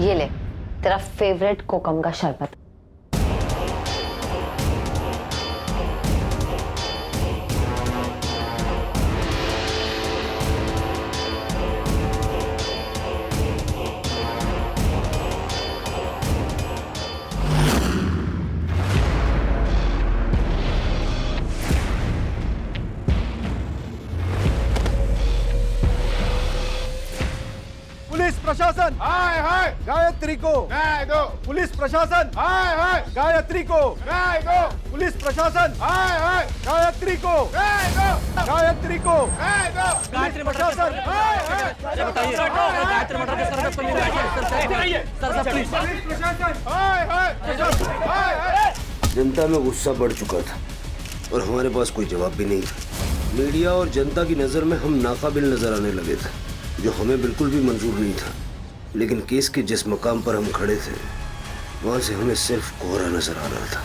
ये ले तेरा फेवरेट कोकम का शरबत। पुलिस प्रशासन हाय हाय गायत्री को न्याय दो। पुलिस प्रशासन हाय हाय गायत्री को न्याय दो। पुलिस प्रशासन हाय हाय गायत्री को न्याय दो। गायत्री को न्याय दो। पुलिस प्रशासन हाय हाय हाय हाय। जनता में गुस्सा बढ़ चुका था और हमारे पास कोई जवाब भी नहीं था। मीडिया और जनता की नजर में हम नाकाबिल नजर आने लगे थे, जो हमें बिल्कुल भी मंजूर नहीं था। लेकिन केस के जिस मकाम पर हम खड़े थे, वहां से हमें सिर्फ कोहरा नजर आ रहा था।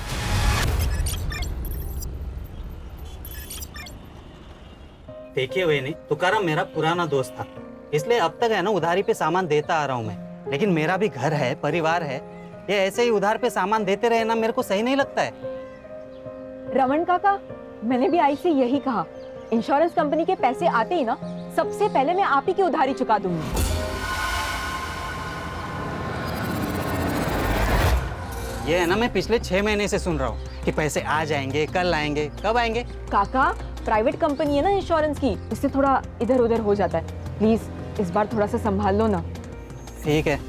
देखिए वही नहीं, तुकाराम मेरा पुराना दोस्त था, इसलिए अब तक है ना उधारी पे सामान देता आ रहा हूँ मैं। लेकिन मेरा भी घर है, परिवार है, ये ऐसे ही उधार पे सामान देते रहे ना, मेरे को सही नहीं लगता है। रमन काका, मैंने भी आई से यही कहा, इंश्योरेंस कंपनी के पैसे आते ही ना सबसे पहले मैं आप ही की उधारी चुका दूंगी। ये है ना, मैं पिछले 6 महीने से सुन रहा हूँ कि पैसे आ जाएंगे, कल आएंगे, कब आएंगे। काका, प्राइवेट कंपनी है ना इंश्योरेंस की, इससे थोड़ा इधर उधर हो जाता है। प्लीज इस बार थोड़ा सा संभाल लो ना। ठीक है,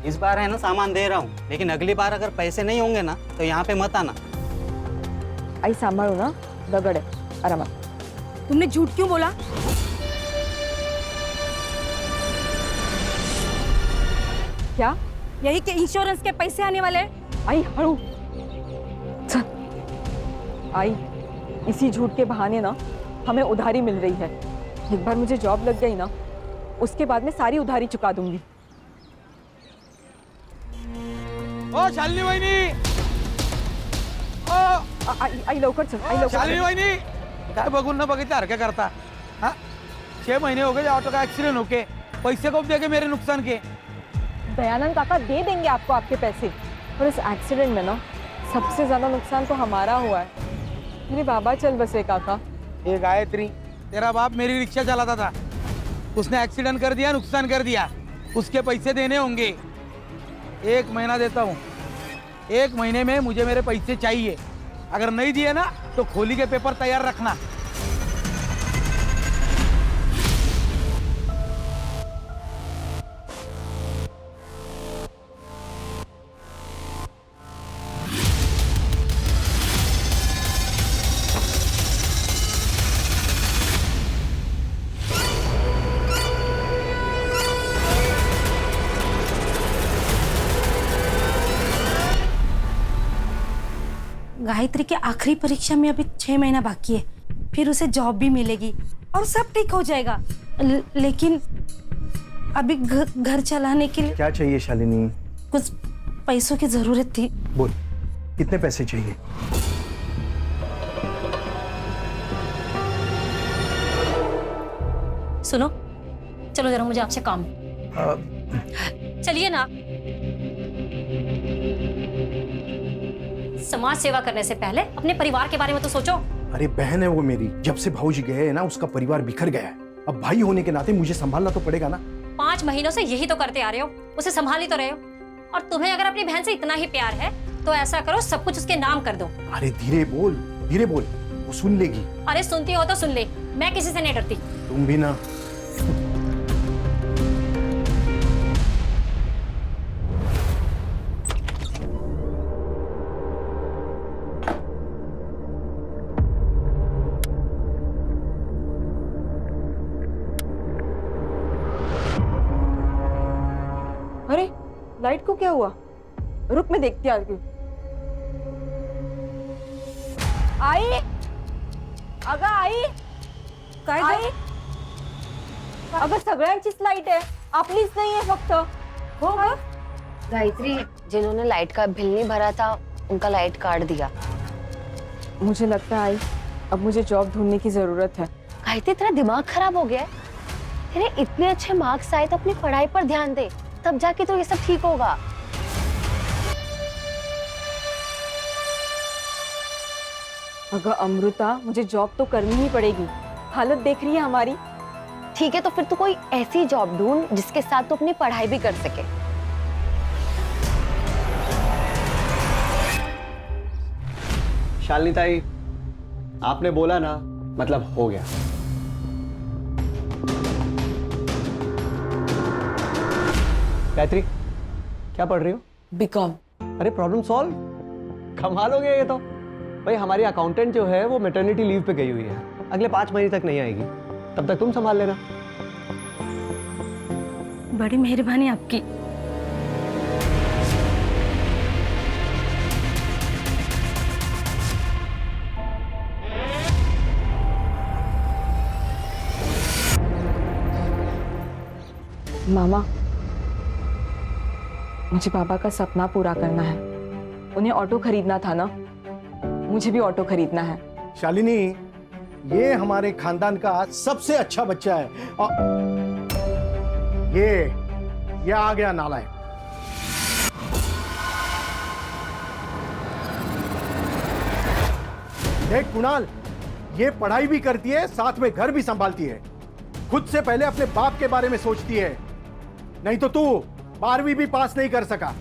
इस बार है ना सामान दे रहा हूँ, लेकिन अगली बार अगर पैसे नहीं होंगे ना तो यहाँ पे मत आना। आई संभालो ना, दगड़ है आराम। तुमने झूठ क्यों बोला? क्या? यही के इंश्योरेंस के पैसे आने वाले हैं। आई हड़ू आई, इसी झूठ के बहाने ना हमें उधारी मिल रही है। एक बार मुझे जॉब लग गई ना, उसके बाद मैं सारी उधारी चुका दूंगी। ओ शालिनी वहिनी, ओ आई लवकर चल, आई लवकर शालिनी चल। वहिनी, काय बघून न बघितल्यासारखं करता? हाँ 6 महीने हो गए ऑटो का एक्सीडेंट होके, पैसे कब देंगे मेरे नुकसान के? दयानंद काका दे देंगे आपको आपके पैसे, और इस एक्सीडेंट में ना सबसे ज्यादा नुकसान तो हमारा हुआ है। मेरे बाबा चल बसे काका। ये गायत्री, तेरा बाप मेरी रिक्शा चलाता था, उसने एक्सीडेंट कर दिया, नुकसान कर दिया, उसके पैसे देने होंगे। 1 महीना देता हूँ, 1 महीने में मुझे मेरे पैसे चाहिए। अगर नहीं दिए ना तो खोली के पेपर तैयार रखना। गायत्री के आखिरी परीक्षा में अभी 6 महीना बाकी है, फिर उसे जॉब भी मिलेगी और सब ठीक हो जाएगा। लेकिन अभी घर चलाने के लिए क्या चाहिए शालिनी? कुछ पैसों की जरूरत थी। बोल, कितने पैसे चाहिए? सुनो, चलो जरा मुझे आपसे काम है। चलिए ना। समाज सेवा करने से पहले अपने परिवार के बारे में तो सोचो। अरे बहन है वो मेरी, जब से भाऊजी गए हैं ना उसका परिवार बिखर गया है। अब भाई होने के नाते मुझे संभालना तो पड़ेगा ना। 5 महीनों से यही तो करते आ रहे हो, उसे संभाल ही तो रहे हो। और तुम्हें अगर अपनी बहन से इतना ही प्यार है तो ऐसा करो, सब कुछ उसके नाम कर दो। अरे धीरे बोल, वो सुन लेगी। अरे सुनती हो तो सुन ले, मैं किसी से नहीं डरती। तुम भी ना। अरे लाइट को क्या हुआ? रुक, मैं देखती आ रही। आई, अगं आई, काय आई, अगं सगळ्यांचीच लाईट आहे, आपलीच नाही आहे फक्त। हो ग? गायत्री, जिन्होंने लाइट का बिल नहीं भरा था उनका लाइट काट दिया। मुझे लगता है आई, अब मुझे जॉब ढूंढने की जरूरत है। गायत्री, तेरा दिमाग खराब हो गया है? तेरे इतने अच्छे मार्क्स आए तो अपनी पढ़ाई पर ध्यान दे। तब जाके तो ये सब ठीक होगा। अगर अमृता, मुझे जॉब तो करनी ही पड़ेगी। हालत देख रही है हमारी। ठीक है, तो फिर तू कोई ऐसी जॉब ढूंढ जिसके साथ तू अपनी पढ़ाई भी कर सके। शालिनी ताई, आपने बोला ना, मतलब हो गया। गायत्री, क्या पढ़ रही हो? बीकॉम। अरे प्रॉब्लम सॉल्व, कमाल हो गया ये तो। भाई हमारी अकाउंटेंट जो है वो मैटरनिटी लीव पे गई हुई है, अगले 5 महीने तक नहीं आएगी, तब तक तुम संभाल लेना। बड़ी मेहरबानी आपकी। मामा, मुझे पापा का सपना पूरा करना है। उन्हें ऑटो खरीदना था ना, मुझे भी ऑटो खरीदना है। शालिनी, ये हमारे खानदान का सबसे अच्छा बच्चा है। ये आ गया नालायक। देख कुणाल, ये पढ़ाई भी करती है, साथ में घर भी संभालती है। खुद से पहले अपने बाप के बारे में सोचती है। नहीं तो तू 12वीं भी पास नहीं कर सका।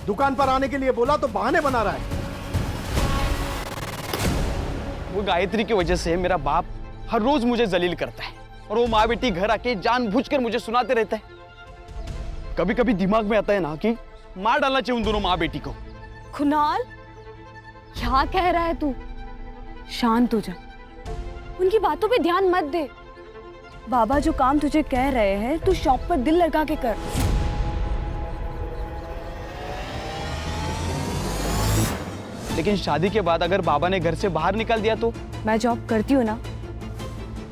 दुकान पर आने के लिए बोला तो बहाने बना रहा है। वो गायत्री की वजह से मेरा बाप हर रोज मुझे जलील करता है और वो माँ बेटी घर आके जानबूझकर मुझे सुनाते रहता है। कभी कभी दिमाग में आता है ना कि मार डालना चाहिए उन दोनों माँ बेटी को। कुणाल, क्या कह रहा है तू? शांत हो जा, उनकी बातों पे ध्यान मत दे। बाबा जो काम तुझे कह रहे हैं, तू शॉप पर दिल लगा के कर। लेकिन शादी के बाद अगर बाबा ने घर से बाहर निकाल दिया तो? मैं जॉब करती हूँ ना,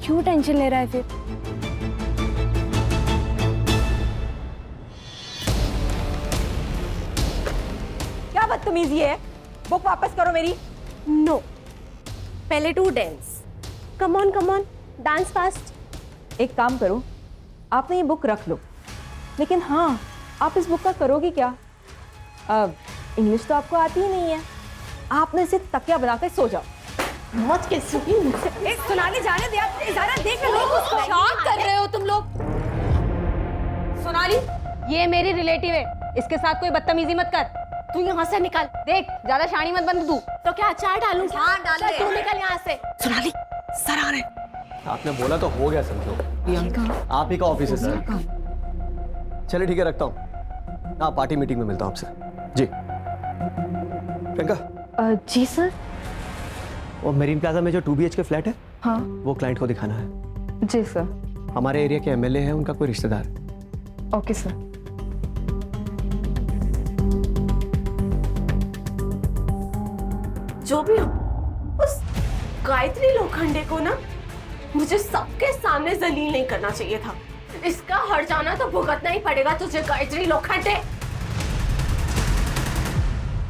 क्यों टेंशन ले रहा है फिर? क्या बदतमीजी है? बुक वापस करो मेरी। नो, पहले to dance. Come on dance fast. एक काम करो, आपने ये बुक रख लो, लेकिन हाँ, आप इस बुक का करोगी क्या? इंग्लिश तो आपको आती ही नहीं है, आपने इसे तकिया बनाकर सो जाओ। मत कैसे मुझसे सुनाने जाने दिया। ज़रा देख लो, क्या कर रहे हो तुम लोग? सोनाली, ये मेरी रिलेटिव है, इसके साथ कोई बदतमीजी मत कर। तू यहाँ से निकल। देख, ज्यादा शानी मत बन तू। तो क्या अचार डालूं? हाँ, डाल दे। तू निकल यहाँ से। सोनाली, सर आ रहे। आपने बोला तो हो गया समझो। आप ही का ऑफिस है सर। चलिए ठीक है, रखता हूँ। हाँ, पार्टी मीटिंग में मिलता हूँ आपसे। जी प्रियंका। जी सर। वो मेरीन प्लाजा में जो 2 BHK फ्लैट है, हाँ वो क्लाइंट को दिखाना है। जी सर। हमारे एरिया के MLA है, उनका कोई रिश्तेदार। Okay sir. जो भी हो, उस गायत्री लोखंडे को ना मुझे सबके सामने जलील नहीं करना चाहिए था। इसका हर जाना तो भुगतना ही पड़ेगा तुझे, गायत्री लोखंडे।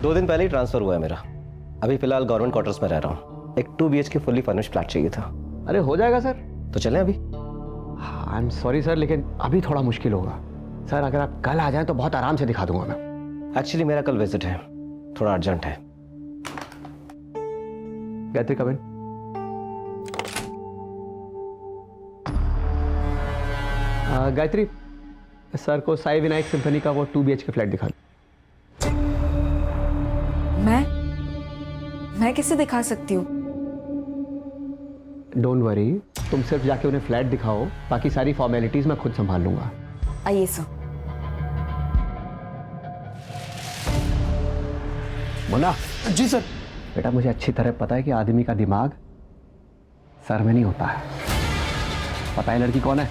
2 दिन पहले ही ट्रांसफर हुआ है मेरा। अभी फिलहाल गवर्नमेंट क्वार्टर्स में रह रहा हूँ। एक 2 BHK फुल्ली फर्निश्ड फ्लैट चाहिए था। अरे हो जाएगा सर। तो चलें अभी? आई एम सॉरी सर, लेकिन अभी थोड़ा मुश्किल होगा सर। अगर आप कल आ जाएं तो बहुत आराम से दिखा दूंगा मैं। एक्चुअली मेरा कल विजिट है, थोड़ा अर्जेंट है। गायत्री कम इन। गायत्री, सर को साई विनायक सिम्फनी का वो 2 BHK फ्लैट दिखा दो। मैं कैसे दिखा सकती हूँ? डोंट वरी, तुम सिर्फ जाके उन्हें फ्लैट दिखाओ, बाकी सारी फॉर्मेलिटीज मैं खुद संभाल लूंगा। आइए सर। मुन्ना। जी सर। बेटा, मुझे अच्छी तरह पता है कि आदमी का दिमाग सर में नहीं होता है। पता है लड़की कौन है?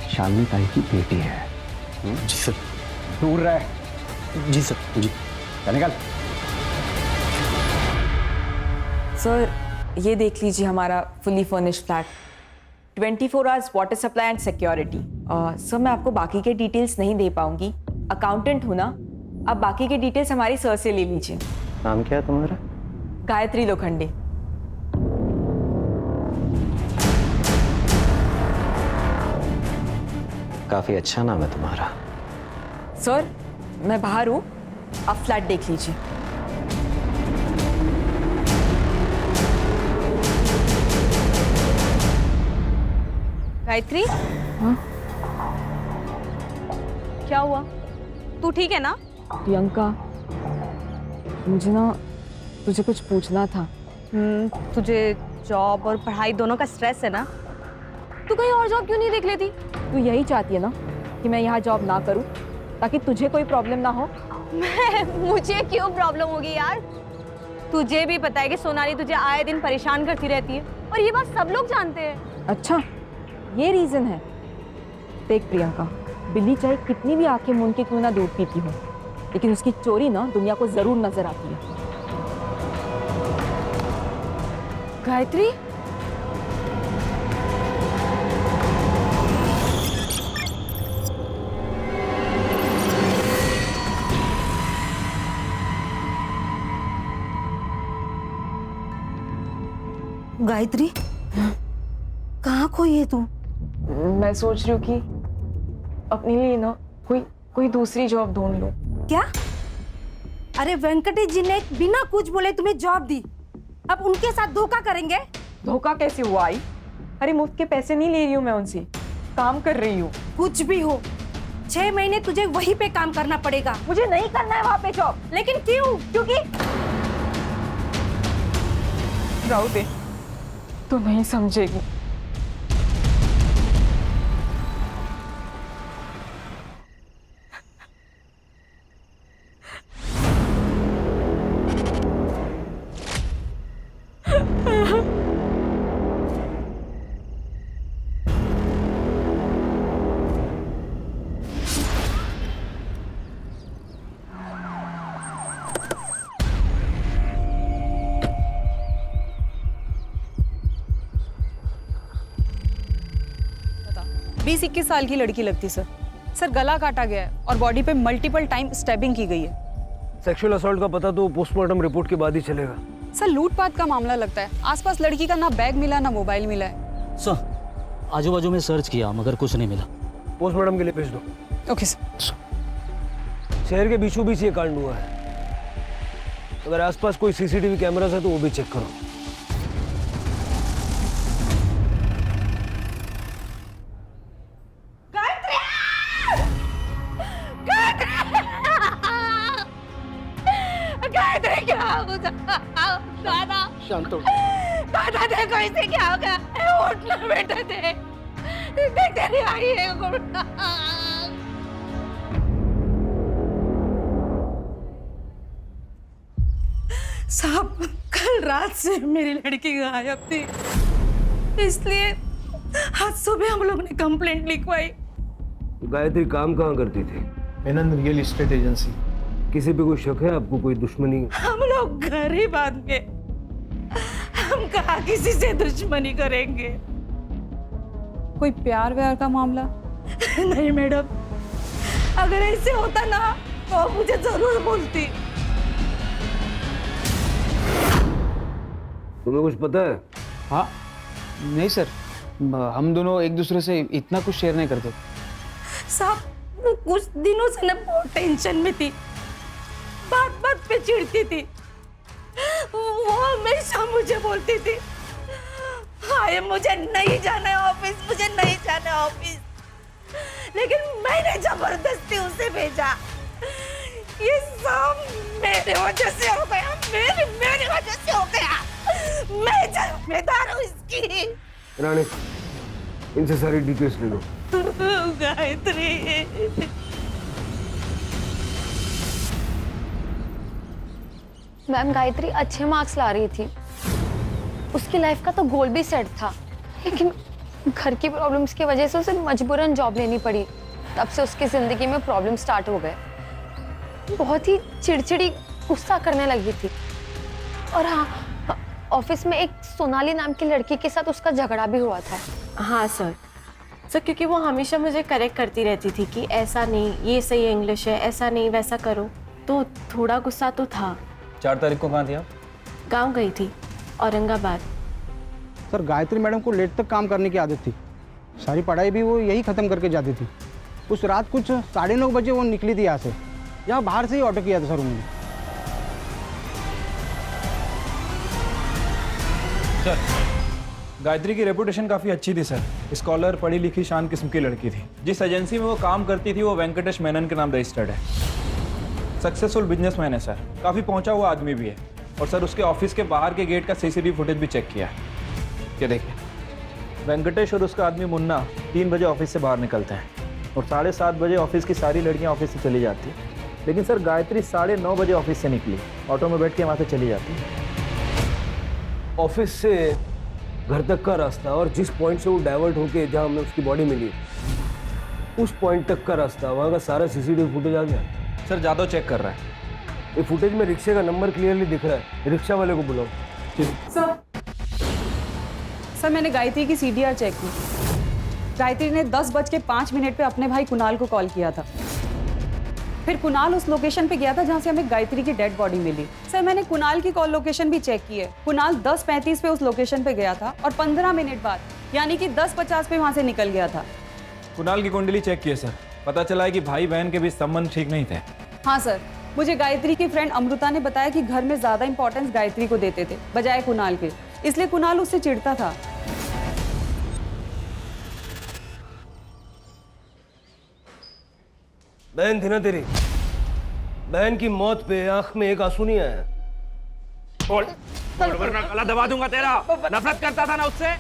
शालिनी ताई की बेटी है। जी सर। दूर रहे। जी सर। जी। चल निकल। सर, ये देख लीजिए हमारा fully furnished flat, 24 hours water supply and security. Sir, मैं आपको बाकी के डिटेल्स नहीं दे पाऊंगी, अकाउंटेंट हूँ ना। आप बाकी के डिटेल्स हमारी सर से ले लीजिए। नाम क्या है तुम्हारा? गायत्री लोखंडे। काफ़ी अच्छा नाम है तुम्हारा। सर मैं बाहर हूँ, आप फ्लैट देख लीजिए। गायत्री, हाँ? क्या हुआ? तू ठीक है ना? प्रियंका, मुझे ना तुझे कुछ पूछना था। तुझे जॉब और पढ़ाई दोनों का स्ट्रेस है ना? तू कहीं और जॉब क्यों नहीं देख लेती? तू यही चाहती है ना कि मैं यहाँ जॉब ना करूँ ताकि तुझे कोई प्रॉब्लम ना हो? मुझे क्यों प्रॉब्लम होगी यार? तुझे भी पता है कि सोनाली तुझे आए दिन परेशान करती रहती है और ये बात सब लोग जानते हैं। अच्छा, ये रीजन है। देख प्रियंका, बिल्ली चाहे कितनी भी आंखें मूंद के क्यों ना दूध पीती हो, लेकिन उसकी चोरी ना दुनिया को जरूर नजर आती है। गायत्री, गायत्री, कहाँ खोई है तू? मैं सोच रही हूँ कि अपने लिए ना कोई दूसरी जॉब ढूंढ लूं। क्या? अरे वेंकटेश जी ने बिना कुछ बोले तुम्हें जॉब दी, अब उनके साथ धोखा करेंगे? धोखा कैसे हुआ आई? अरे मुफ्त के पैसे नहीं ले रही हूँ मैं उनसे, काम कर रही हूँ। कुछ भी हो, 6 महीने तुझे वहीं पे काम करना पड़ेगा। मुझे नहीं करना है वहाँ पे जॉब। लेकिन क्यों? क्योंकि राहु दे, तो नहीं समझेगी। बीस 21 साल की लड़की लगती सर। सर गला काटा गया है और बॉडी पे मल्टीपल टाइम स्टैबिंग की गई है। सेक्सुअल असॉल्ट का पता तो पोस्टमार्टम रिपोर्ट के बाद ही चलेगा। सर लूटपाट का मामला लगता है। आसपास लड़की का ना बैग मिला ना मोबाइल मिला है। सर आजू बाजू में सर्च किया मगर कुछ नहीं मिला। पोस्टमार्टम के लिए भेज दो। Okay sir. शहर के बीचों बीच ये कांड हुआ है। अगर आसपास कोई सीसीटीवी कैमरास है तो वो भी चेक करो। गायत्री, क्या हो दादा? शांत हो। दादा देखो इसे क्या होगा? उठ ना बेटा, देख तेरी आई है। साहब, कल रात से मेरी लड़की गायब थी, इसलिए आज सुबह हम लोग ने कंप्लेंट लिखवाई। गायत्री काम कहाँ करती थी? Menon real estate agency. किसी पे कोई शक है आपको? कोई दुश्मनी? हम लोग गरीब आदमी, हम कहाँ किसी से दुश्मनी करेंगे? कोई प्यार व्यार का मामला? नहीं मैडम, अगर ऐसे होता ना तो मुझे जरूर बोलती। तुम्हें कुछ पता है? हाँ नहीं सर, हम दोनों एक दूसरे से इतना कुछ शेयर नहीं करते। साहब वो कुछ दिनों से ना बहुत टेंशन में थी, बात बात पे चिढ़ती थी। वो हमेशा मुझे बोलती थी, हाय मुझे नहीं जाना है ऑफिस, मुझे नहीं जाना है ऑफिस, लेकिन मैंने जबरदस्ती उसे भेजा। ये सब मेरे वजह से हो गया, मेरी वजह से हो गया। मैं जिम्मेदार हूँ इसकी। रानी, इनसे सारी डिटेल्स ले लो। गायत्री, मैम गायत्री अच्छे मार्क्स ला रही थी, उसकी लाइफ का तो गोल भी सेट था, लेकिन घर की प्रॉब्लम्स की वजह से उसे मजबूरन जॉब लेनी पड़ी। तब से उसकी जिंदगी में प्रॉब्लम स्टार्ट हो गए। बहुत ही चिड़चिड़ी, गुस्सा करने लगी थी। और हाँ, ऑफिस में एक सोनाली नाम की लड़की के साथ उसका झगड़ा भी हुआ था। हाँ सर, क्योंकि वो हमेशा मुझे करेक्ट करती रहती थी कि ऐसा नहीं, ये सही इंग्लिश है, ऐसा नहीं वैसा करो, तो थोड़ा गुस्सा तो था। 4 तारीख को कहाँ थी आप? गाँव गई थी, औरंगाबाद। सर गायत्री मैडम को लेट तक काम करने की आदत थी, सारी पढ़ाई भी वो यही ख़त्म करके जाती थी। उस रात कुछ 9:30 बजे वो निकली थी यहाँ से। यहाँ बाहर से ही ऑटो किया था सर उन्होंने। सर गायत्री की रेपुटेशन काफ़ी अच्छी थी सर। स्कॉलर, पढ़ी लिखी, शान किस्म की लड़की थी। जिस एजेंसी में वो काम करती थी वो वेंकटेश मेनन के नाम रजिस्टर्ड है। सक्सेसफुल बिजनेसमैन है सर, काफ़ी पहुंचा हुआ आदमी भी है। और सर उसके ऑफिस के बाहर के गेट का सीसीटीवी फुटेज भी चेक किया है। ये देखिए, वेंकटेश और उसका आदमी मुन्ना 3 बजे ऑफिस से बाहर निकलते हैं और 7:30 बजे ऑफिस की सारी लड़कियां ऑफिस से चली जाती हैं। लेकिन सर गायत्री 9:30 बजे ऑफिस से निकली, ऑटो में बैठ के वहाँ से चली जाती है। ऑफिस से घर तक का रास्ता और जिस पॉइंट से वो डाइवर्ट होके जहाँ हमें उसकी बॉडी मिली, उस पॉइंट तक का रास्ता, वहाँ का सारा सीसीटीवी फुटेज आ गया। सर जादव चेक कर रहा है। ये फुटेज में रिक्शे का नंबर क्लियरली दिख रहा है। रिक्शा वाले को बुलाओ। सर मैंने गायत्री की CDR चेक की। गायत्री ने 10:05 पे अपने भाई कुणाल को कॉल किया था। फिर कुणाल उस लोकेशन पे गया था जहाँ से हमें गायत्री की डेड बॉडी मिली। सर मैंने कुणाल की कॉल लोकेशन भी चेक की है। कुणाल 10:35 पे उस लोकेशन पे गया था और 15 मिनट बाद यानी कि 10:50 पे वहाँ से निकल गया था। कुणाल की कुंडली चेक की है सर, पता चला है कि भाई बहन के बीच संबंध ठीक नहीं थे। हाँ सर, मुझे गायत्री की फ्रेंड अमृता ने बताया कि घर में ज्यादा इंपॉर्टेंस गायत्री को देते थे बजाय कुणाल के, इसलिए कुणाल उससे चिढ़ता था। बहन थी ना तेरी, बहन की मौत पे आंख में एक आंसू नहीं आया। वरना गला दबा दूंगा तेरा। नफरत करता था ना उससे।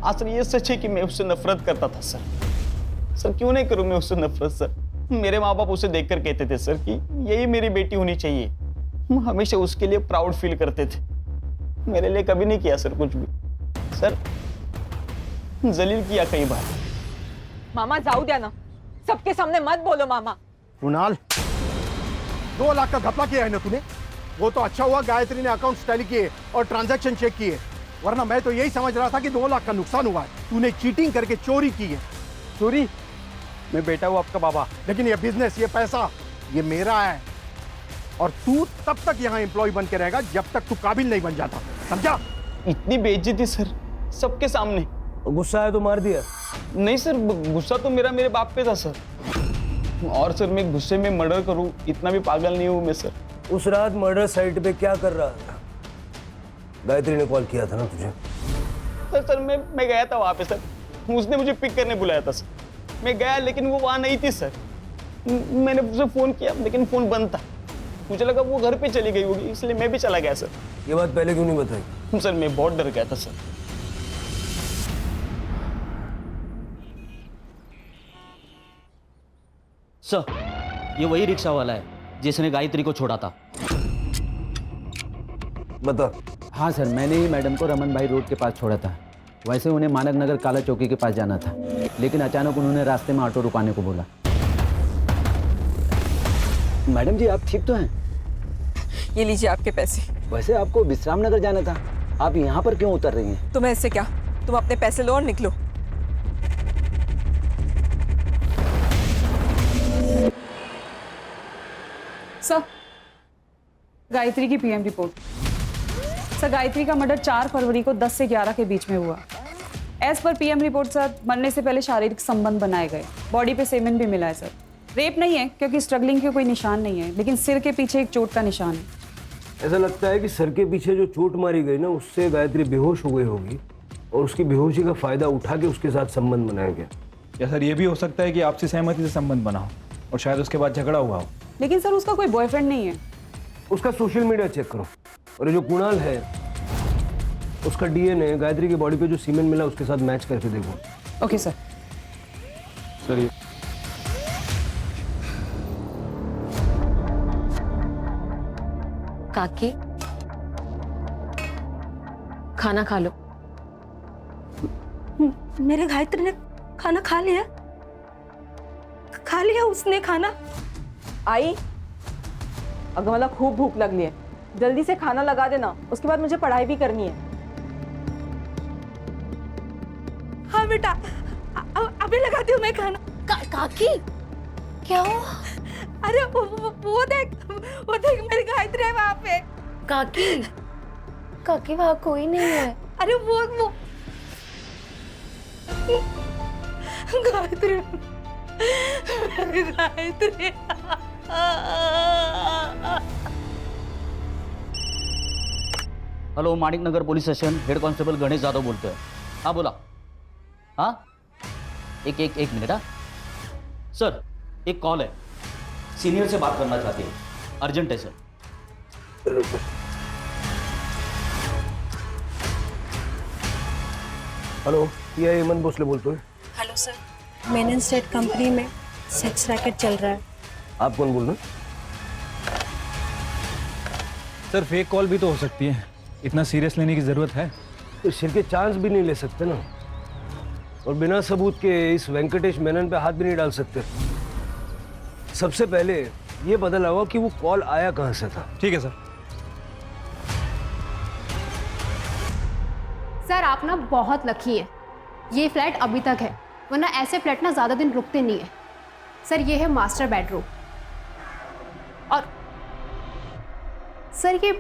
सर ये सच है कि मैं उससे नफरत करता था सर। सर क्यों नहीं करूं मैं उससे नफरत सर। मेरे माँ बाप उसे देखकर कहते थे सर कि यही मेरी बेटी होनी चाहिए। हम हमेशा उसके लिए प्राउड फील करते थे। मेरे लिए कभी नहीं किया सर कुछ भी। सर जलील किया कई बार। मामा जाऊ द्या ना, सबके सामने मत बोलो मामा। कुणाल, 2 लाख का घपला किया है ना तूने। वो तो अच्छा हुआ गायत्री ने अकाउंट टैली किए और ट्रांजैक्शन चेक किए, वरना मैं तो यही समझ रहा था कि 2 लाख का नुकसान हुआ है। तूने चीटिंग करके चोरी की है। चोरी? मैं बेटा हूँ आपका बाबा। लेकिन ये बिजनेस, ये पैसा, ये मेरा है। और तू तब तक यहाँ एम्प्लॉय बन के रहेगा जब तक तू काबिल नहीं बन जाता, समझा? इतनी बेइज्जती सर सबके सामने। गुस्सा है तो मार दिया? नहीं सर, गुस्सा तो मेरे बाप पे था सर। और सर मैं गुस्से में मर्डर करूं इतना भी पागल नहीं हूं मैं सर। उस रात मर्डर साइट पे क्या कर रहा था? गायत्री ने कॉल किया था ना तुझे? सर मैं गया था वहां पे सर। उसने मुझे पिक करने बुलाया था सर। मैं गया लेकिन वो वहां नहीं थी सर। मैंने उसे फोन किया लेकिन फोन बंद था। मुझे लगा वो घर पे चली गई होगी, इसलिए मैं भी चला गया सर। ये बात पहले क्यों नहीं बताई? सर मैं बहुत डर गया था सर। सर ये वही रिक्शा वाला है जिसने गायत्री को छोड़ा था। बता। हाँ सर, मैंने ही मैडम को रमन भाई रोड के पास छोड़ा था। वैसे उन्हें मानक नगर काला चौकी के पास जाना था, लेकिन अचानक उन्होंने रास्ते में ऑटो रुकाने को बोला। मैडम जी आप ठीक तो हैं? ये लीजिए आपके पैसे। वैसे आपको विश्राम नगर जाना था, आप यहाँ पर क्यों उतर रही हैं? तुम्हें इससे क्या, तुम अपने पैसे लो और निकलो। सर गायत्री की PM रिपोर्ट। सर गायत्री का मर्डर 4 फरवरी को 10 से 11 के बीच में हुआ। As per PM report sir, मरने से पहले शारीरिक संबंध बनाए गए। बॉडी पे सेमेन भी मिला है सर। रेप नहीं है क्योंकि स्ट्रगलिंग के कोई निशान नहीं है, लेकिन सिर के पीछे एक चोट का निशान है। ऐसा लगता है कि सर के पीछे जो चोट मारी गई ना, उससे गायत्री बेहोश हो गई होगी और उसकी बेहोशी का फायदा उठा के उसके साथ संबंध बनाया गया। या सर ये भी हो सकता है कि आपसी सहमति से संबंध बना हो और शायद उसके बाद झगड़ा हुआ हो। लेकिन सर उसका कोई बॉयफ्रेंड नहीं है। उसका सोशल मीडिया चेक करो, और ये जो कुणाल है उसका DNA गायत्री की बॉडी पे जो सीमेंट मिला उसके साथ मैच करके देखो। Okay sir. सर ये काकी खाना खा लो। मेरे गायत्री ने खाना खा लिया? खा लिया उसने खाना? आई, अगर मला खूब भूख लगली है, जल्दी से खाना लगा देना, उसके बाद मुझे पढ़ाई भी करनी है। हाँ बेटा, अभी लगाती हूँ मैं खाना। काकी क्या हो? अरे वो देख मेरी गायत्री है वहाँ पे। काकी, काकी वहाँ कोई नहीं है। अरे वो गायत्री, मेरी Gayatri. Hello, Manik Nagar police station, head constable Ganesh Yadav बोलते हैं। हाँ बोला। हाँ एक मिनट। हाँ सर, एक कॉल है, सीनियर से बात करना चाहती है, अर्जेंट है सर। हेलो, ये हेमंत भोसले बोलते हैं। Hello sir, Menon state company में सेक्स रैकेट चल रहा है। आप कौन बोल रहे हैं? सर फेक कॉल भी तो हो सकती है, इतना सीरियस लेने की जरूरत है? तो सिर के चांस भी नहीं ले सकते ना, और बिना सबूत के इस वेंकटेश मेनन पे हाथ भी नहीं डाल सकते। सबसे पहले ये पता लगाओ कि वो कॉल आया कहां से था। ठीक है सर। सर आप ना बहुत लकी है, ये फ्लैट अभी तक है, वरना ऐसे फ्लैट ना ज़्यादा दिन रुकते नहीं है। सर ये है मास्टर बेडरूम, और सर ये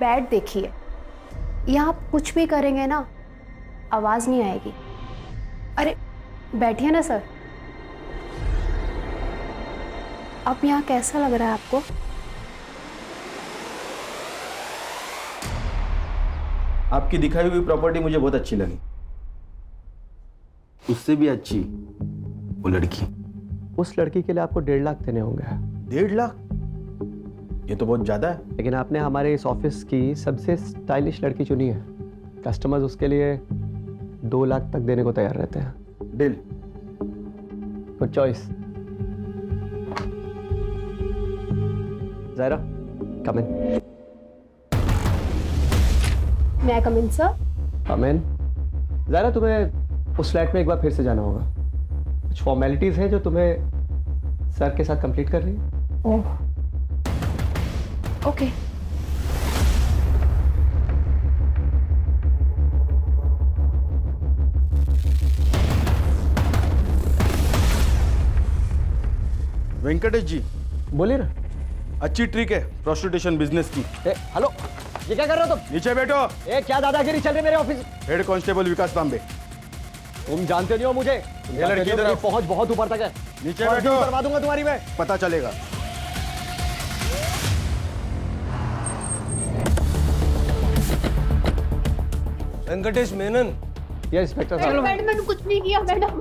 बेड देखिए, यहाँ आप कुछ भी करेंगे ना आवाज़ नहीं आएगी। अरे बैठिए ना सर। अब यहाँ कैसा लग रहा है आपको? आपकी दिखाई हुई प्रॉपर्टी मुझे बहुत अच्छी लगी, उससे भी अच्छी वो लड़की। उस लड़की के लिए आपको 1.5 लाख देने होंगे। 1.5 लाख? ये तो बहुत ज्यादा है। लेकिन आपने हमारे इस ऑफिस की सबसे स्टाइलिश लड़की चुनी है, कस्टमर्स उसके लिए 2 लाख तक देने को तैयार रहते हैं। Deal. Good choice. Zaira, come in. मैं कम इन सर? कम इन। ज़ायरा, तुम्हें उस फ्लैट में एक बार फिर से जाना होगा, कुछ फॉर्मेलिटीज़ हैं जो तुम्हें सर के साथ कंप्लीट करनी है। Oh okay. वेंकटेश जी, बोलिए ना। अच्छी ट्रिक है प्रोस्टिट्यूशन बिजनेस की। हेलो, ये क्या कर रहे हो तुम? नीचे बैठो। क्या दादागिरी चल रही है मेरे ऑफिस? हेड कांस्टेबल विकास तांबे। तुम जानते नहीं हो मुझे, ये लड़की इधर आओ। पहुंच बहुत ऊपर तक है। नीचे और बैठो। डील करवा दूंगा तुम्हारी मैं। पता चलेगा। वेंकटेश मेनन। ये इंस्पेक्टर साहब। मैडम मैंने कुछ नहीं किया मैडम।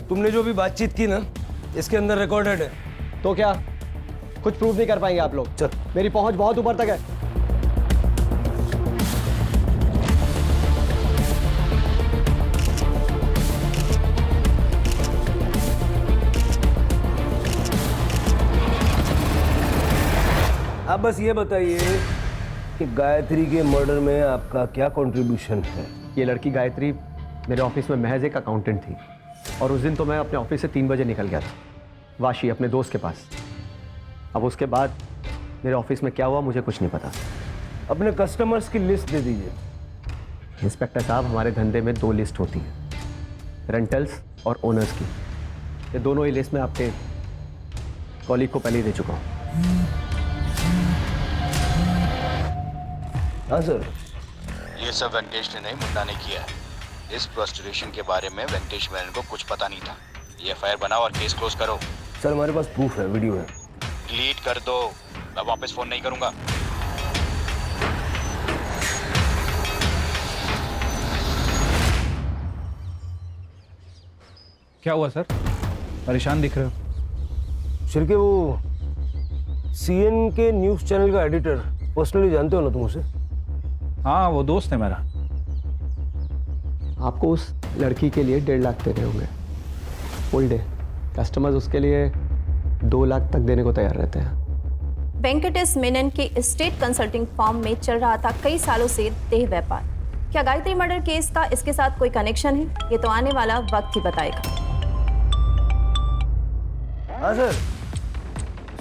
तुमने जो भी बातचीत की ना, इसके अंदर रिकॉर्डेड है। तो क्या कुछ प्रूव नहीं कर पाएंगे आप लोग? चल, मेरी पहुंच बहुत ऊपर तक है। आप बस ये बताइए कि गायत्री के मर्डर में आपका क्या कंट्रीब्यूशन है? ये लड़की गायत्री मेरे ऑफिस में महज एक अकाउंटेंट थी, और उस दिन तो मैं अपने ऑफिस से 3 बजे निकल गया था वाशी अपने दोस्त के पास। अब उसके बाद मेरे ऑफिस में क्या हुआ मुझे कुछ नहीं पता। अपने कस्टमर्स की लिस्ट दे दीजिए। इंस्पेक्टर साहब, हमारे धंधे में 2 लिस्ट होती है, रेंटल्स और ओनर्स की। ये दोनों ही लिस्ट में आपके कॉलीग को पहले ही दे चुका हूँ। हाँ सर। ये सब वेंकटेश ने नहीं, मुन्ना ने किया है। इस प्रोस्टिट्यूशन के बारे में वेंकटेश मेनन को कुछ पता नहीं था। ये एफआईआर बनाओ और केस क्लोज करो। सर हमारे पास प्रूफ है, वीडियो है। डिलीट कर दो, मैं वापस फोन नहीं करूंगा। क्या हुआ सर, परेशान दिख रहे हो? शिरके, वो सीएन के न्यूज चैनल का एडिटर पर्सनली जानते हो ना तुम उसे? हाँ, वो दोस्त है मेरा। आपको उस लड़की के लिए 1.5 लाख देने होंगे फुल डे। कस्टमर्स उसके लिए 2 लाख तक देने को तैयार रहते हैं। वेंकटेश मेनन के स्टेट कंसल्टिंग फर्म में चल रहा था कई सालों से देह व्यापार। क्या गायत्री मर्डर केस का इसके साथ कोई कनेक्शन है? ये तो आने वाला वक्त ही बताएगा। हाँ सर।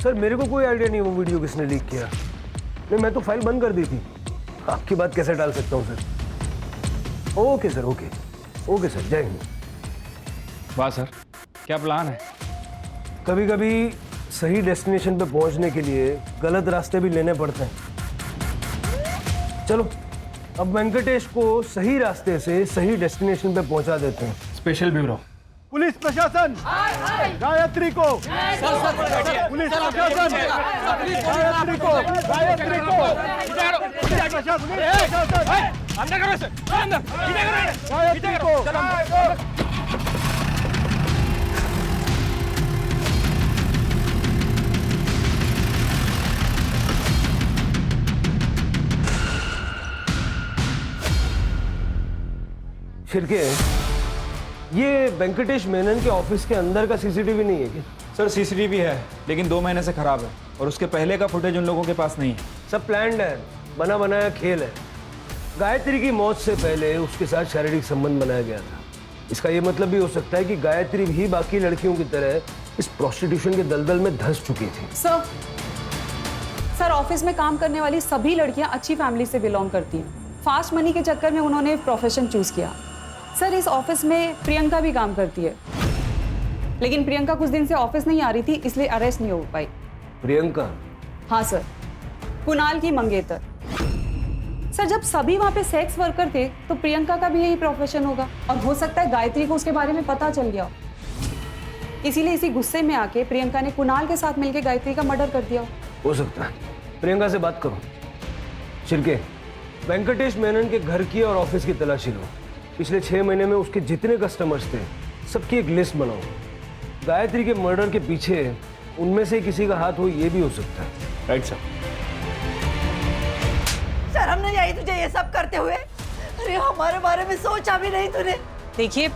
सर मेरे को कोई आइडिया नहीं वो वीडियो किसने लीक किया। नहीं, मैं तो फाइल बंद कर दी थी। आपकी बात कैसे डाल सकता हूँ sir? Okay sir, okay okay sir, जय हिंद। वाह सर, क्या प्लान है? कभी कभी सही डेस्टिनेशन पे पहुंचने के लिए गलत रास्ते भी लेने पड़ते हैं। चलो अब वेंकटेश को सही रास्ते से सही डेस्टिनेशन पे पहुंचा देते हैं। Special bureau. पुलिस प्रशासन गायत्री को, पुलिस प्रशासन गायत्री को, गायत्री को, गायत्री को। शिरके, ये वेंकटेश मेनन के ऑफिस के अंदर का सीसीटीवी नहीं है क्या? सर सीसीटीवी है, लेकिन 2 महीने से खराब है और उसके पहले का फुटेज उन लोगों के पास नहीं है। सब प्लान्ड है, बना बनाया खेल है। गायत्री की मौत से पहले उसके साथ शारीरिक संबंध बनाया गया था। इसका ये मतलब भी हो सकता है कि गायत्री भी बाकी लड़कियों की तरह इस प्रोस्टिट्यूशन के दलदल में धंस चुकी थी। सर ऑफिस में काम करने वाली सभी लड़कियां अच्छी फैमिली से बिलोंग करती हैं। फास्ट मनी के चक्कर में उन्होंने प्रोफेशन चूज किया। सर इस ऑफिस में प्रियंका भी काम करती है, लेकिन प्रियंका कुछ दिन से ऑफिस नहीं आ रही थी, इसलिए अरेस्ट नहीं हो पाई। प्रियंका? हाँ सर, कुणाल की मंगेतर। सर जब सभी वहाँ पे सेक्स वर्कर थे तो प्रियंका का भी यही प्रोफेशन होगा, और हो सकता है गायत्री को उसके बारे में पता चल गया, इसीलिए इसी गुस्से में आके प्रियंका ने कुणाल के साथ मिलकर गायत्री का मर्डर कर दिया। हो सकता है। प्रियंका से बात करो। शिरके, वेंकटेश मेनन के घर की और ऑफिस की तलाशी लो। पिछले 6 महीने में उसके जितने कस्टमर्स थे सबकी एक लिस्ट बनाओ। गायत्री के मर्डर के पीछे उनमें से किसी का हाथ हो, ये भी हो सकता है। Right sir. शर्म नहीं आई तुझे ये सब करते हुए? अरे हमारे बारे में सोचा भी नहीं तूने। देखिए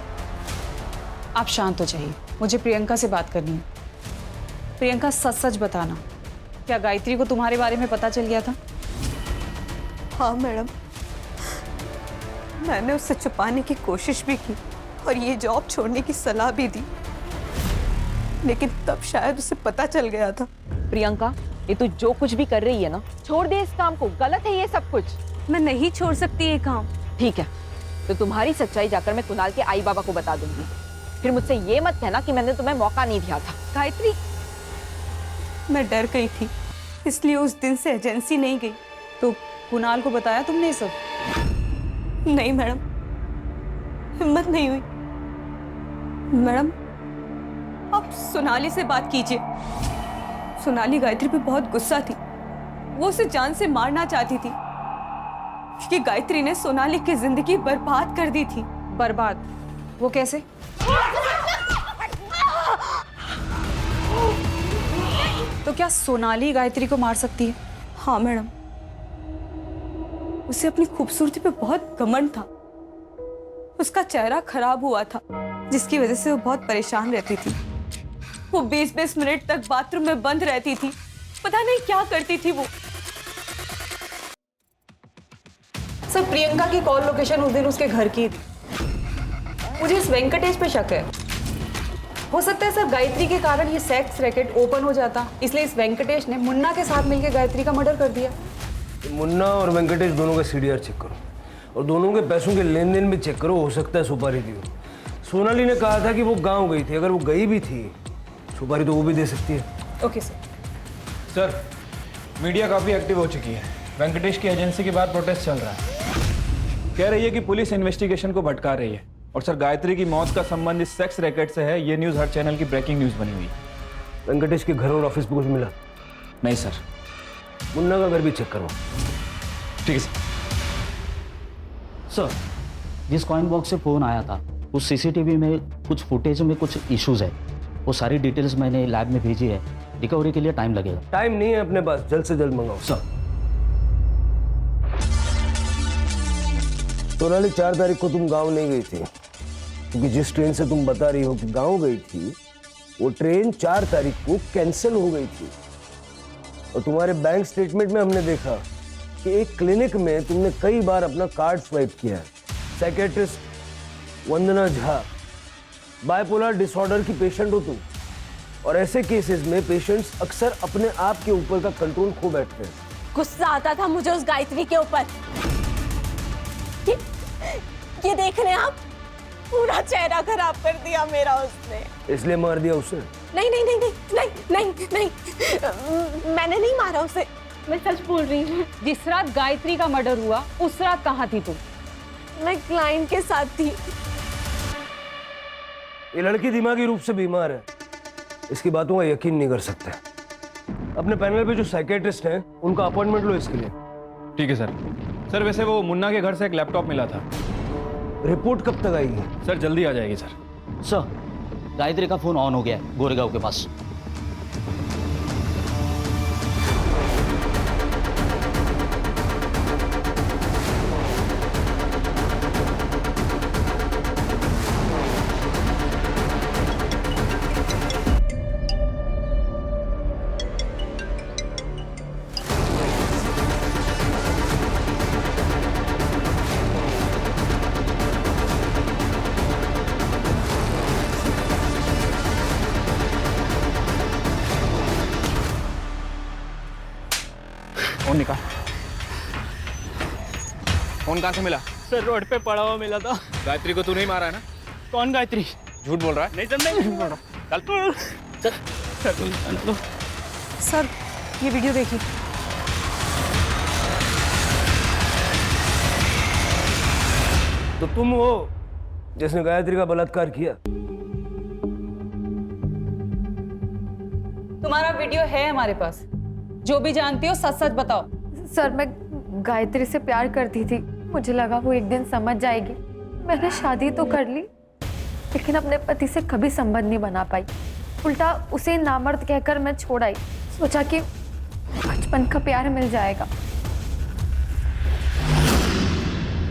आप शांत हो जाइए, मुझे प्रियंका से बात करनी है। प्रियंका सच सच बताना, क्या गायत्री को तुम्हारे बारे में पता चल गया था? हाँ मैडम, मैंने उससे छुपाने की कोशिश भी की और ये जॉब छोड़ने की सलाह भी दी, लेकिन तब शायद उसे पता चल गया था। प्रियंका, ये तू जो कुछ भी कर रही है ना, छोड़ दे इस काम को। गलत है ये सब कुछ। मैं नहीं छोड़ सकती ये काम। ठीक है, तो तुम्हारी सच्चाई जाकर मैं कुणाल के आई बाबा को बता दूंगी। फिर मुझसे ये मत कहना कि मैंने तुम्हें मौका नहीं दिया था। गायत्री, मैं डर गई थी, इसलिए उस दिन से एजेंसी नहीं गई। तो कुणाल को बताया तुमने ये सब? नहीं मैडम, हिम्मत नहीं हुई। मैडम आप सोनाली से बात कीजिए। सोनाली गायत्री पे बहुत गुस्सा थी, वो उसे जान से मारना चाहती थी, क्योंकि गायत्री ने सोनाली की जिंदगी बर्बाद कर दी थी। बर्बाद? वो कैसे? तो क्या सोनाली गायत्री को मार सकती है? हाँ मैडम, उसे अपनी खूबसूरती पे बहुत घमंड था। उसका चेहरा खराब हुआ था, जिसकी वजह से वो बहुत परेशान रहती थी। वो 20-20 मिनट तक बाथरूम में बंद रहती थी, पता नहीं क्या करती थी वो। सर प्रियंका की कॉल लोकेशन उस दिन उसके घर की थी। मुझे इस वेंकटेश पे शक है। हो सकता है सर गायत्री के कारण ये सेक्स रैकेट ओपन हो जाता, इसलिए इस वेंकटेश ने मुन्ना के साथ मिलकर गायत्री का मर्डर कर दिया। मुन्ना और वेंकटेश दोनों का सीडीआर चेक करो और दोनों के पैसों के लेन देन भी चेक करो। हो सकता है सुपारी दी हो। सोनाली ने कहा था कि वो गांव गई थी, अगर वो गई भी थी सुपारी तो वो भी दे सकती है। Okay sir. सर मीडिया काफ़ी एक्टिव हो चुकी है। वेंकटेश की एजेंसी के बाद प्रोटेस्ट चल रहा है। कह रही है कि पुलिस इन्वेस्टिगेशन को भटका रही है। और सर गायत्री की मौत का संबंध इस सेक्स रैकेट से है, ये न्यूज़ हर चैनल की ब्रेकिंग न्यूज़ बनी हुई है। वेंकटेश के घर और ऑफिस पे कुछ मिला? नहीं सर। मुन्ना का घर भी चेक करो। ठीक है सर। सर जिस कॉइन बॉक्स से फ़ोन आया था उस सीसीटीवी में कुछ फुटेज में कुछ इश्यूज है, वो सारी डिटेल्स मैंने लैब में भेजी है। रिकवरी के लिए टाइम लगेगा। टाइम नहीं है अपने पास, जल्द से जल्द मंगाओ। सर सोनाली 4 तारीख को तुम गांव नहीं गई थी, क्योंकि जिस ट्रेन से तुम बता रही हो कि गांव गई थी वो ट्रेन 4 तारीख को कैंसिल हो गई थी। और तुम्हारे बैंक स्टेटमेंट में हमने देखा कि एक क्लिनिक में तुमने कई बार अपना कार्ड स्वाइप किया है। साइकेट्रिस्ट वंदना झा, बाइपोलर डिसऑर्डर की पेशेंट हो तुम, और ऐसे केसेस में पेशेंट्स अक्सर अपने आप के ऊपर का कंट्रोल खो बैठते हैं। गुस्सा आता था मुझे उस गायत्री के ऊपर। ये देख रहे हैं आप, पूरा चेहरा खराब कर दिया मेरा उसने। इसलिए मार दिया उसे? नहीं नहीं नहीं नहीं नहीं नहीं नहीं, मैंने नहीं मारा उसे, मैं सच बोल रही हूँ। जिस रात गायत्री का मर्डर हुआ उस रात कहाँ थी तुम? मैं क्लाइंट के साथ थी। ये लड़की दिमागी रूप से बीमार है, इसकी बातों का यकीन नहीं कर सकते। अपने पैनल पे जो साइकेट्रिस्ट हैं उनका अपॉइंटमेंट लो इसके लिए। ठीक है सर। सर वैसे वो मुन्ना के घर से एक लैपटॉप मिला था। रिपोर्ट कब तक आएगी? सर जल्दी आ जाएगी सर। सर गायत्री का फोन ऑन हो गया है गोरेगांव के पास। फोन निकाल। फोन कहाँ से मिला? सर रोड पे पड़ा हुआ मिला था। गायत्री को तू नहीं मारा है ना? कौन गायत्री? झूठ बोल रहा है? नहीं सर, नहीं झूठ बोल रहा। चल सर ये वीडियो देखिए। तो तुम हो जिसने गायत्री का बलात्कार किया? तुम्हारा वीडियो है हमारे पास, जो भी जानती हो सच सच बताओ। सर मैं गायत्री से प्यार करती थी, मुझे लगा वो एक दिन समझ जाएगी। मैंने शादी तो कर ली लेकिन अपने पति से कभी संबंध नहीं बना पाई। उल्टा उसे नामर्द कहकर मैं छोड़ आई। सोचा कि बचपन का प्यार मिल जाएगा।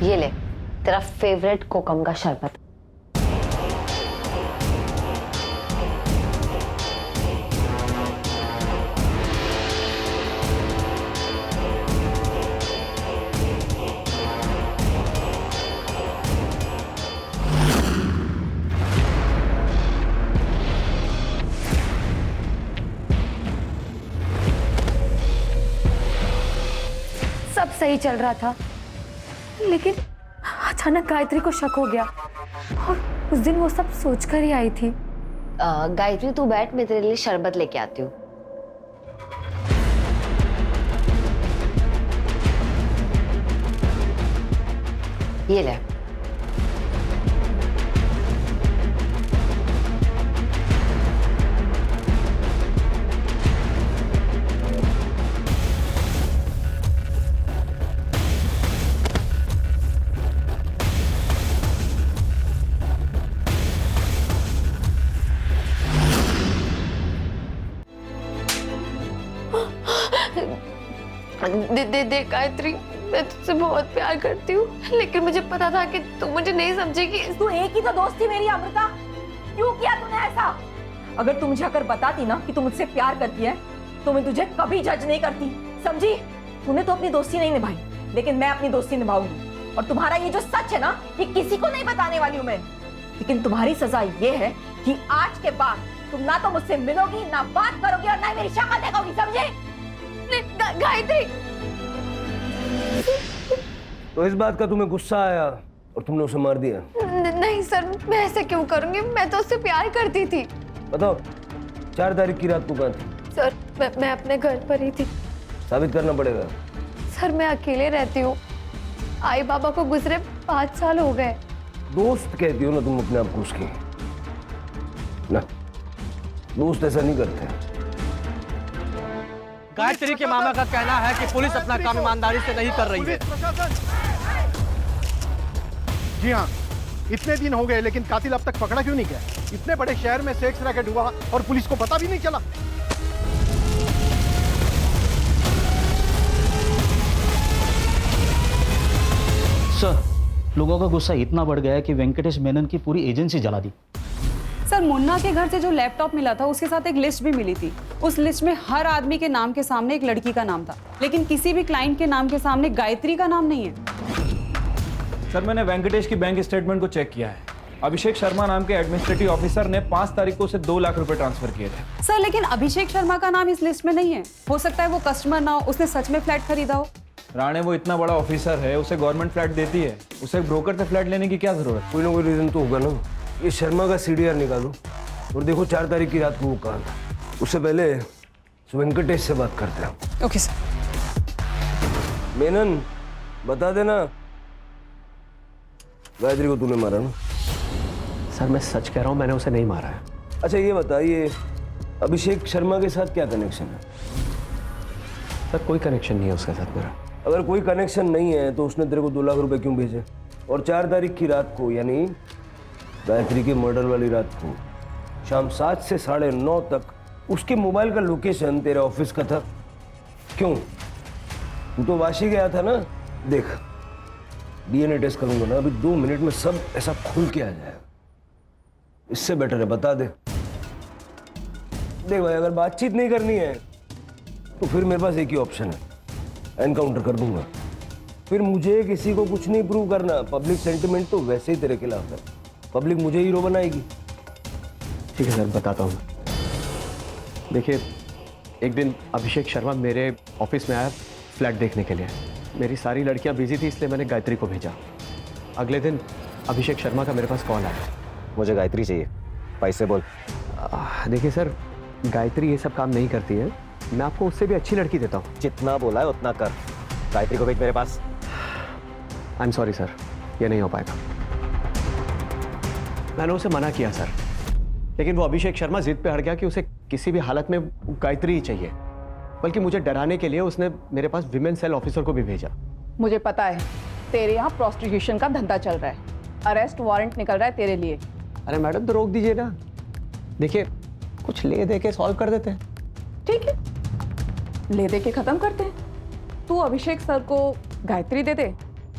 ये ले तेरा फेवरेट कोकम का शरबत। सब सही चल रहा था लेकिन अचानक गायत्री को शक हो गया और उस दिन वो सब सोचकर ही आई थी। गायत्री तू बैठ, मैं तेरे लिए शरबत लेके आती हूँ। ये ले। दे गायत्री, मैं तुझसे बहुत प्यार करती हूँ लेकिन मुझे पता था कि तू मुझे नहीं समझेगी। तू एक ही तो दोस्त थी मेरी अमृता, क्यों किया तूने ऐसा? अगर तू मुझे अगर बताती ना कि तू मुझसे प्यार करती है तो मैं तुझे कभी जज नहीं करती, समझी? तूने तो अपनी दोस्ती नहीं निभाई लेकिन मैं अपनी दोस्ती निभाऊंगी। और तुम्हारा ये जो सच है ना, ये किसी को नहीं बताने वाली हूँ मैं। लेकिन तुम्हारी सजा ये है कि आज के बाद तुम ना तो मुझसे मिलोगी, ना बात करोगी और ना ही मेरी शक्ल देखोगी, समझे? गायत्री, तो इस बात का तुम्हें गुस्सा आया और तुमने उसे मार दिया? नहीं सर, मैं ऐसे क्यों करूंगी? मैं तो उससे प्यार करती थी। बताओ 4 तारीख की रात को कहाँ थी? सर मैं अपने घर पर ही थी। साबित करना पड़ेगा। सर मैं अकेले रहती हूँ, आई बाबा को गुजरे 5 साल हो गए। दोस्त कहती हो ना तुम अपने आप को उसकी? ना, दोस्त ऐसा नहीं करते। गायत्री के मामा का कहना है कि पुलिस अपना काम ईमानदारी से नहीं कर रही है। जी हाँ, इतने दिन हो गए लेकिन कातिल अब तक पकड़ा क्यों नहीं गया? इतने बड़े शहर में सेक्स रैकेट हुआ और पुलिस को पता भी नहीं चला। सर लोगों का गुस्सा इतना बढ़ गया है कि वेंकटेश मेनन की पूरी एजेंसी जला दी। सर मुन्ना के घर से जो लैपटॉप मिला था उसके साथ एक लिस्ट भी मिली थी। उस लिस्ट में हर आदमी के नाम के सामने एक लड़की का नाम था लेकिन किसी भी क्लाइंट के नाम के सामने गायत्री का नाम नहीं है। सर मैंने वेंकटेश की बैंक स्टेटमेंट को चेक किया है। अभिषेक शर्मा नाम के एडमिनिस्ट्रेटिव ऑफिसर ने 5 तारीख को उसे 2 लाख रुपए ट्रांसफर किए थे। सर लेकिन अभिषेक शर्मा का नाम इस लिस्ट में नहीं है। हो सकता है वो कस्टमर ना हो, उसने सच में फ्लैट खरीदा हो। राणे वो इतना बड़ा ऑफिसर है, उसे गवर्नमेंट फ्लैट देती है, उसे एक ब्रोकर से फ्लैट लेने की क्या जरूरत? कोई ना कोई रीजन तो होगा ना। ये शर्मा का CDR निकालो और देखो 4 तारीख की रात को वो कहाँ था। उससे पहले वेंकटेश से बात करते हैं। Okay sir. मेनन बता देना गायत्री को तूने मारा ना? सर मैं सच कह रहा हूँ, मैंने उसे नहीं मारा है। अच्छा ये बताइए, अभिषेक शर्मा के साथ क्या कनेक्शन है? सर कोई कनेक्शन नहीं है उसके साथ मेरा। अगर कोई कनेक्शन नहीं है तो उसने तेरे को 2 लाख रुपए क्यों भेजे? और 4 तारीख की रात को, यानी गायत्री के मर्डर वाली रात को, शाम 7 से 9:30 तक उसके मोबाइल का लोकेशन तेरे ऑफिस का था। क्यों? तू तो वाशी गया था ना। देख, डीएनए टेस्ट करूंगा ना, अभी 2 मिनट में सब ऐसा खुल के आ जाएगा। इससे बेटर है बता दे। देख भाई, अगर बातचीत नहीं करनी है तो फिर मेरे पास एक ही ऑप्शन है, एनकाउंटर कर दूंगा। फिर मुझे किसी को कुछ नहीं प्रूव करना। पब्लिक सेंटिमेंट तो वैसे ही तेरे खिलाफ है, पब्लिक मुझे हीरो बनाएगी। ठीक है सर, बताता हूँ। देखिए, एक दिन अभिषेक शर्मा मेरे ऑफिस में आया फ्लैट देखने के लिए। मेरी सारी लड़कियां बिजी थी, इसलिए मैंने गायत्री को भेजा। अगले दिन अभिषेक शर्मा का मेरे पास कॉल आया। मुझे गायत्री चाहिए, पैसे बोल। देखिए सर, गायत्री ये सब काम नहीं करती है, मैं आपको उससे भी अच्छी लड़की देता हूँ। जितना बोला है उतना कर। गायत्री को भेज मेरे पास। आई एम सॉरी सर, ये नहीं हो पाएगा। मैंने उसे मना किया सर, लेकिन वो अभिषेक शर्मा जिद पे अड़ गया कि उसे किसी भी हालत में गायत्री ही चाहिए। बल्कि मुझे डराने के लिए उसने मेरे पास विमेन सेल ऑफिसर को भी भेजा। मुझे पता है तेरे यहाँ प्रोस्टिट्यूशन का धंधा चल रहा है, अरेस्ट वारंट निकल रहा है तेरे लिए। अरे मैडम तो रोक दीजिए ना। देखिए, कुछ ले दे के सॉल्व कर देते हैं। ठीक है, ले दे के खत्म करते हैं। तू अभिषेक सर को गायत्री दे दे,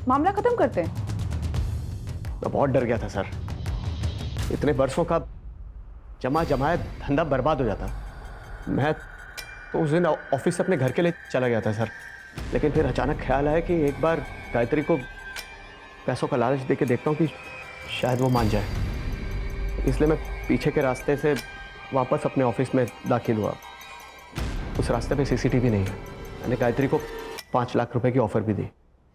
मामला खत्म करते हैं। मैं बहुत डर गया था सर, इतने वर्षों का जमा जमाया धंधा बर्बाद हो जाता। मैं तो उस दिन ऑफिस से अपने घर के लिए चला गया था सर, लेकिन फिर अचानक ख्याल आया कि एक बार गायत्री को पैसों का लालच देके देखता हूँ कि शायद वो मान जाए। इसलिए मैं पीछे के रास्ते से वापस अपने ऑफिस में दाखिल हुआ। उस रास्ते पे सीसीटीवी नहीं है। मैंने गायत्री को 5 लाख रुपए की ऑफर भी दी।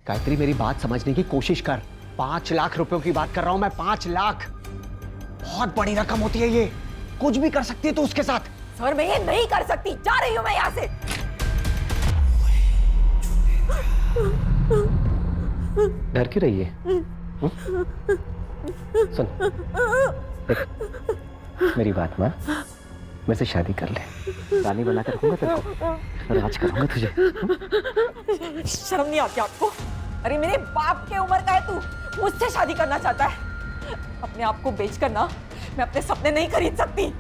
गायत्री, मेरी बात समझने की कोशिश कर। 5 लाख रुपयों की बात कर रहा हूं मैं। 5 लाख बहुत बड़ी रकम होती है ये, कुछ भी कर सकती है तो उसके साथ। सर मैं ये नहीं कर सकती, जा रही हूँ मैं यहाँ से। डर क्यों रही है? सुन, देख, मेरी बात मान, मेरे से शादी कर ले। रानी बनाकर रखूंगा तेरे को, राज करूंगा तुझे। शर्म नहीं आती आपको? अरे मेरे बाप के उम्र का है तू, मुझसे शादी करना चाहता है? अपने आप को बेच कर ना मैं अपने सपने नहीं खरीद सकती।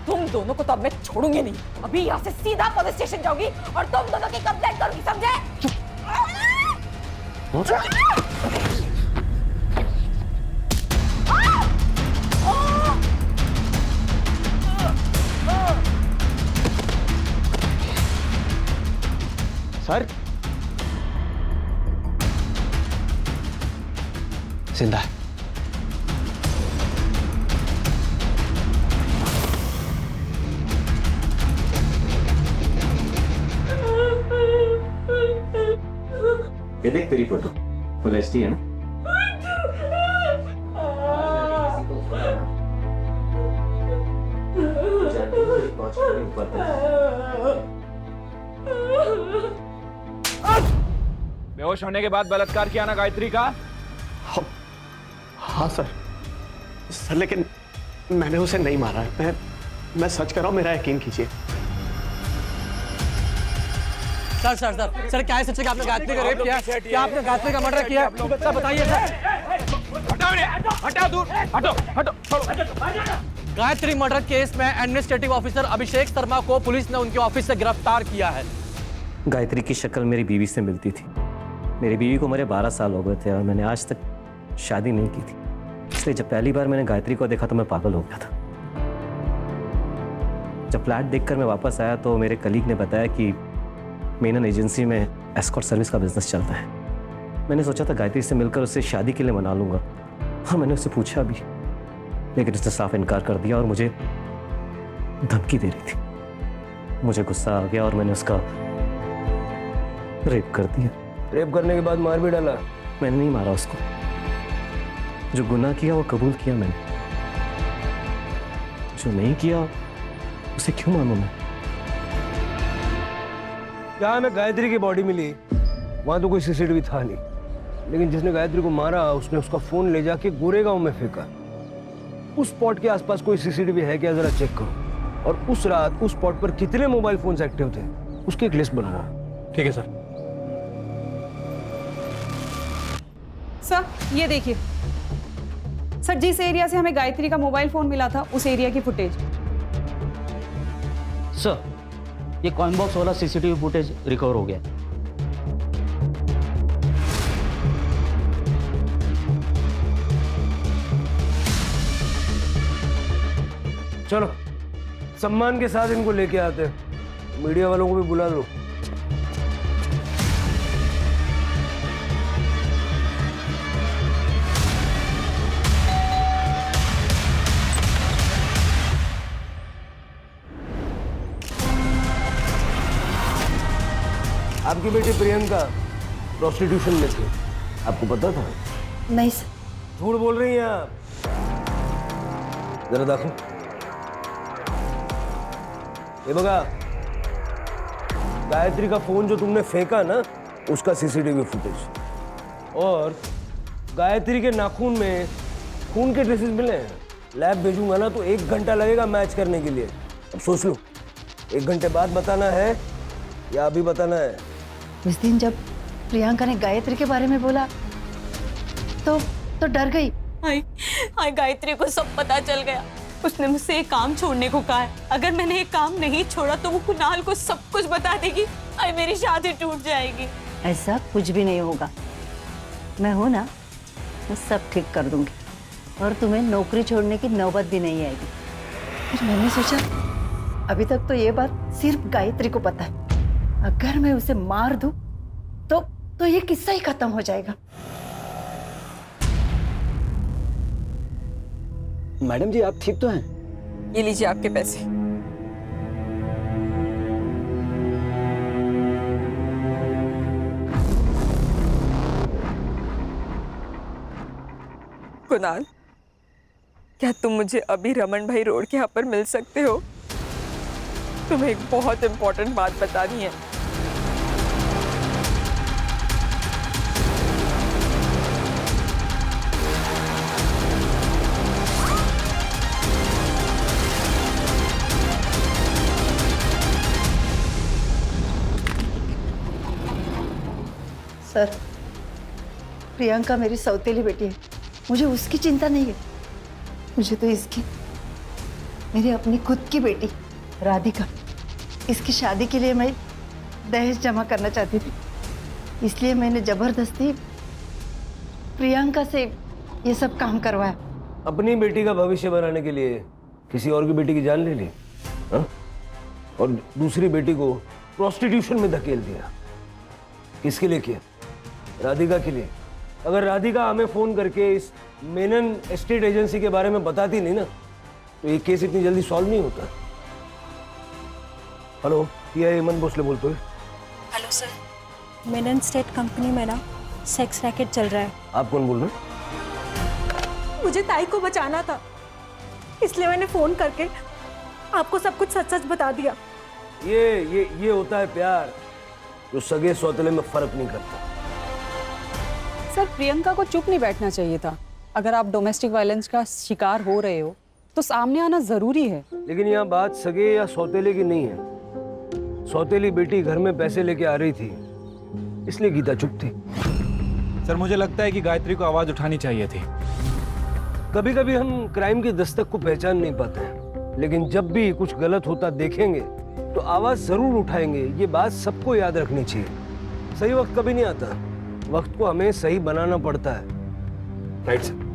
तुम दोनों को तो अब मैं छोड़ूंगी नहीं। अभी यहाँ से सीधा पुलिस स्टेशन जाऊंगी और तुम दोनों की कंप्लेंट करूंगी, समझे? सर, जिंदा है। ये देख तेरी फोटो फुल एचडी है ना? बेहोश होने के बाद बलात्कार किया ना गायत्री का? हाँ सर, लेकिन मैंने उसे नहीं मारा है। मैं सच कर रहा हूँ, मेरा यकीन कीजिए। सर सर सर सर क्या है सच? आपने गायत्री का रेप किया? क्या आपने गायत्री का मर्डर किया? सर बताइए सर। हटाओ दूर, हटो हटो छोड़ो। गायत्री मर्डर केस में एडमिनिस्ट्रेटिव ऑफिसर अभिषेक शर्मा को पुलिस ने उनके ऑफिस से गिरफ्तार किया है। गायत्री की शक्ल मेरी बीवी से मिलती थी। मेरी बीवी को मेरे 12 साल हो गए थे और मैंने आज तक शादी नहीं की थी। इसलिए जब पहली बार मैंने गायत्री को देखा तो मैं पागल हो गया था। जब फ्लैट देखकर मैं वापस आया तो मेरे कलीग ने बताया कि मेनन एजेंसी में एस्कॉर्ट सर्विस का बिजनेस चलता है। मैंने सोचा था गायत्री से मिलकर उससे शादी के लिए मना लूंगा, और मैंने उससे पूछा भी, लेकिन उसने साफ इनकार कर दिया और मुझे धमकी दे रही थी। मुझे गुस्सा आ गया और मैंने उसका रेप कर दिया। रेप करने के बाद मार भी डाला? मैंने नहीं मारा उसको। जो गुनाह किया वो कबूल किया मैंने, जो नहीं किया उसे क्यों मानूं मैं? जहाँ में गायत्री की बॉडी मिली वहां तो कोई सीसीटीवी था नहीं, लेकिन जिसने गायत्री को मारा उसने उसका फोन ले जाके गोरेगांव में फेंका। उस स्पॉट के आसपास कोई सीसीटीवी है क्या जरा चेक करो, और उस रात उस स्पॉट पर कितने मोबाइल फोन्स एक्टिव थे उसकी एक लिस्ट बनवाओ। ठीक है सर। सर ये देखिए सर, जिस एरिया से हमें गायत्री का मोबाइल फोन मिला था उस एरिया की फुटेज। सर ये कॉइन बॉक्स वाला सीसीटीवी फुटेज रिकवर हो गया। चलो सम्मान के साथ इनको लेके आते हैं, मीडिया वालों को भी बुला लो। आपकी बेटी प्रियंका प्रोस्टिट्यूशन में थी, आपको पता था? नहीं सर। झूठ बोल रही हैं आप, जरा देखो। ये बघा, गायत्री का फोन जो तुमने फेंका ना उसका सीसीटीवी फुटेज, और गायत्री के नाखून में खून के ट्रेसेस मिले हैं। लैब भेजूंगा ना तो 1 घंटा लगेगा मैच करने के लिए। अब सोच लो, 1 घंटे बाद बताना है या अभी बताना है? उस दिन जब प्रियंका ने गायत्री के बारे में बोला तो डर गई। हाय गायत्री को सब पता चल गया। उसने मुझसे एक काम छोड़ने को कहा है। अगर मैंने एक काम नहीं छोड़ा तो वो कुणाल को सब कुछ बता देगी। हाय मेरी शादी टूट जाएगी। ऐसा कुछ भी नहीं होगा, मैं हूं ना, मैं सब ठीक कर दूंगी और तुम्हें नौकरी छोड़ने की नौबत भी नहीं आएगी। फिर मैंने सोचा अभी तक तो ये बात सिर्फ गायत्री को पता है, अगर मैं उसे मार दूं तो ये किस्सा ही खत्म हो जाएगा। मैडम जी आप ठीक तो हैं? ये लीजिए आपके पैसे। कुणाल, क्या तुम मुझे अभी रमन भाई रोड के यहाँ पर मिल सकते हो? तुम्हें एक बहुत इंपॉर्टेंट बात बतानी है। सर, प्रियंका मेरी सौतेली बेटी है, मुझे उसकी चिंता नहीं है। मुझे तो इसकी, मेरी अपनी खुद की बेटी राधिका, इसकी शादी के लिए मैं दहेज जमा करना चाहती थी, इसलिए मैंने जबरदस्ती प्रियंका से ये सब काम करवाया। अपनी बेटी का भविष्य बनाने के लिए किसी और की बेटी की जान ले ली, हाँ? और दूसरी बेटी को प्रोस्टिट्यूशन में धकेल दिया। किसके लिए किया? राधिका के लिए। अगर राधिका हमें फोन करके इस मेनन एस्टेट एजेंसी के बारे में बताती नहीं ना तो ये केस इतनी जल्दी सॉल्व नहीं होता। हेलो, ये हेमंत भोसले बोलते हो? Hello sir, Menon state company में ना सेक्स रैकेट चल रहा है। आप कौन बोल रहे हैं? मुझे ताई को बचाना था, इसलिए मैंने फोन करके आपको सब कुछ सच सच बता दिया। ये होता है प्यार, जो सगे सौतेले में फर्क नहीं करता। सर, प्रियंका को चुप नहीं बैठना चाहिए था। अगर आप डोमेस्टिक वायलेंस का शिकार हो रहे हो तो सामने आना जरूरी है। लेकिन यहाँ बात सगे या सौतेले की नहीं है। सौतेली बेटी घर में पैसे लेके आ रही थी, इसलिए गीता चुप थी। सर, मुझे लगता है कि गायत्री को आवाज उठानी चाहिए थी। कभी कभी हम क्राइम की दस्तक को पहचान नहीं पाते हैं, लेकिन जब भी कुछ गलत होता देखेंगे तो आवाज जरूर उठाएंगे। ये बात सबको याद रखनी चाहिए। सही वक्त कभी नहीं आता, वक्त को हमें सही बनाना पड़ता है। Right sir.